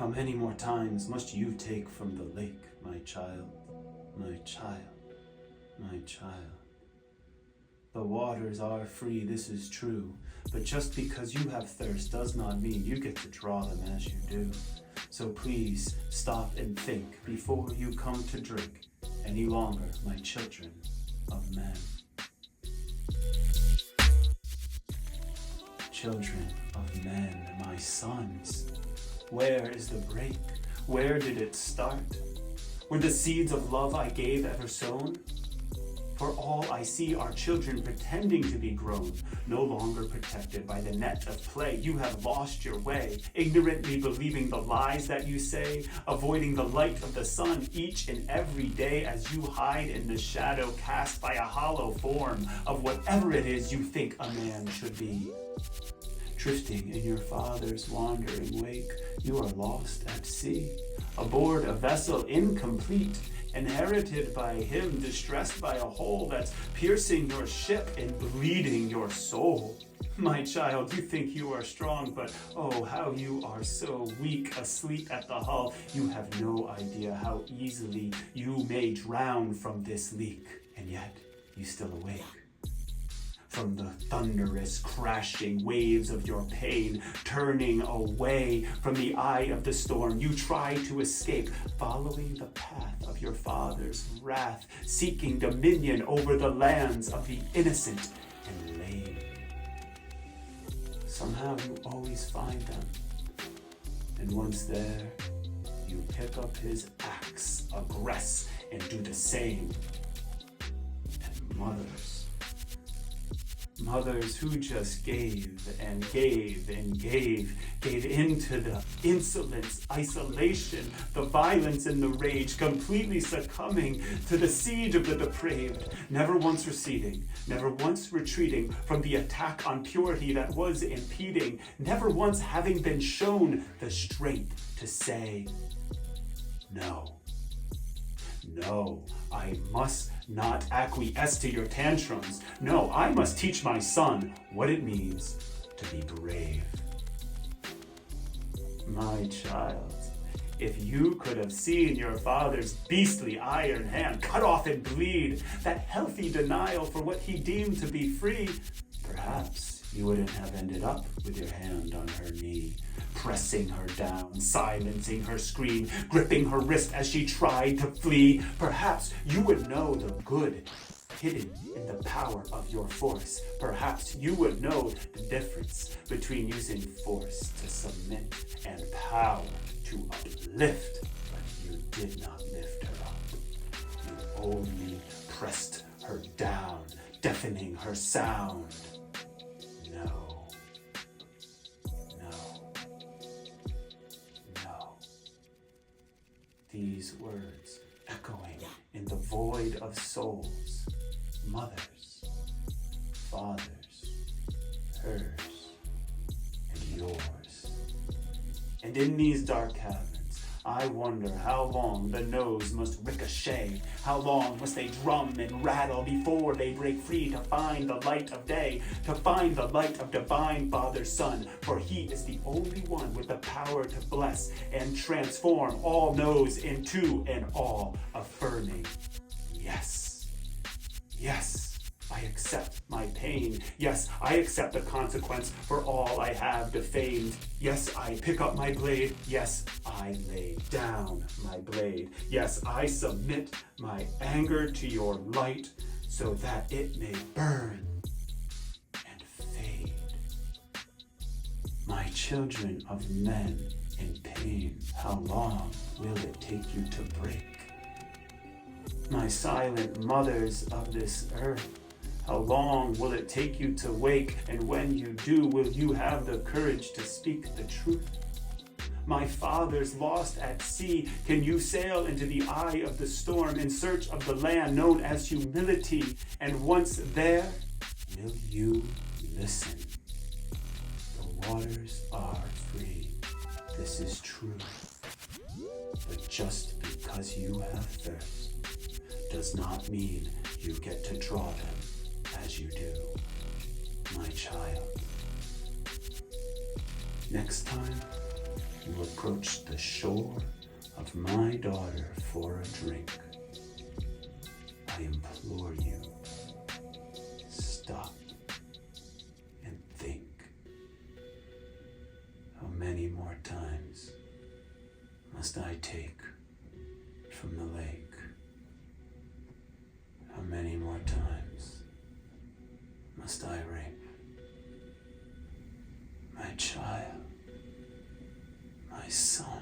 How many more times must you take from the lake, my child, my child, my child? The waters are free, this is true, but just because you have thirst does not mean you get to draw them as you do. So please stop and think before you come to drink any longer, my children of men. Children of men, my sons, where is the break? Where did it start? Were the seeds of love I gave ever sown? For all I see are children pretending to be grown, no longer protected by the net of play. You have lost your way, ignorantly believing the lies that you say, avoiding the light of the sun each and every day as you hide in the shadow cast by a hollow form of whatever it is you think a man should be. Drifting in your father's wandering wake, you are lost at sea, aboard a vessel incomplete, inherited by him, distressed by a hole that's piercing your ship and bleeding your soul. My child, you think you are strong, but oh, how you are so weak, asleep at the hull. You have no idea how easily you may drown from this leak, and yet you still awake. From the thunderous, crashing waves of your pain, turning away from the eye of the storm, you try to escape, following the path of your father's wrath, seeking dominion over the lands of the innocent and lame. Somehow you always find them, and once there, you pick up his axe, aggress, and do the same. And mothers who just gave and gave and gave into the insolence, isolation, the violence and the rage, completely succumbing to the siege of the depraved, never once receding, never once retreating from the attack on purity that was impeding, never once having been shown the strength to say, no. No, I must not acquiesce to your tantrums. No, I must teach my son what it means to be brave. My child, if you could have seen your father's beastly iron hand cut off and bleed, that healthy denial for what he deemed to be free, perhaps you wouldn't have ended up with your hand on her knee, pressing her down, silencing her scream, gripping her wrist as she tried to flee. Perhaps you would know the good hidden in the power of your force. Perhaps you would know the difference between using force to submit and power to uplift. But you did not lift her up. You only pressed her down, deafening her sound. No. These words echoing in the void of souls, mothers, fathers, hers, and yours. And in these dark caverns, I wonder how long the nose must ricochet, how long must they drum and rattle before they break free to find the light of day, to find the light of divine Father's Son, for he is the only one with the power to bless and transform all no's into an all affirming yes. Yes. I accept my pain. Yes, I accept the consequence for all I have defamed. Yes, I pick up my blade. Yes, I lay down my blade. Yes, I submit my anger to your light so that it may burn and fade. My children of men in pain, how long will it take you to break? My silent mothers of this earth, how long will it take you to wake? And when you do, will you have the courage to speak the truth? My fathers lost at sea, can you sail into the eye of the storm in search of the land known as humility? And once there, will you listen? The waters are free, this is true. But just because you have thirst does not mean you get to draw them as you do, my child. Next time, you approach the shore of my daughter for a drink, I implore you, stop and think. How many more times must I take from the lake? How many more times must I rape my child, my son?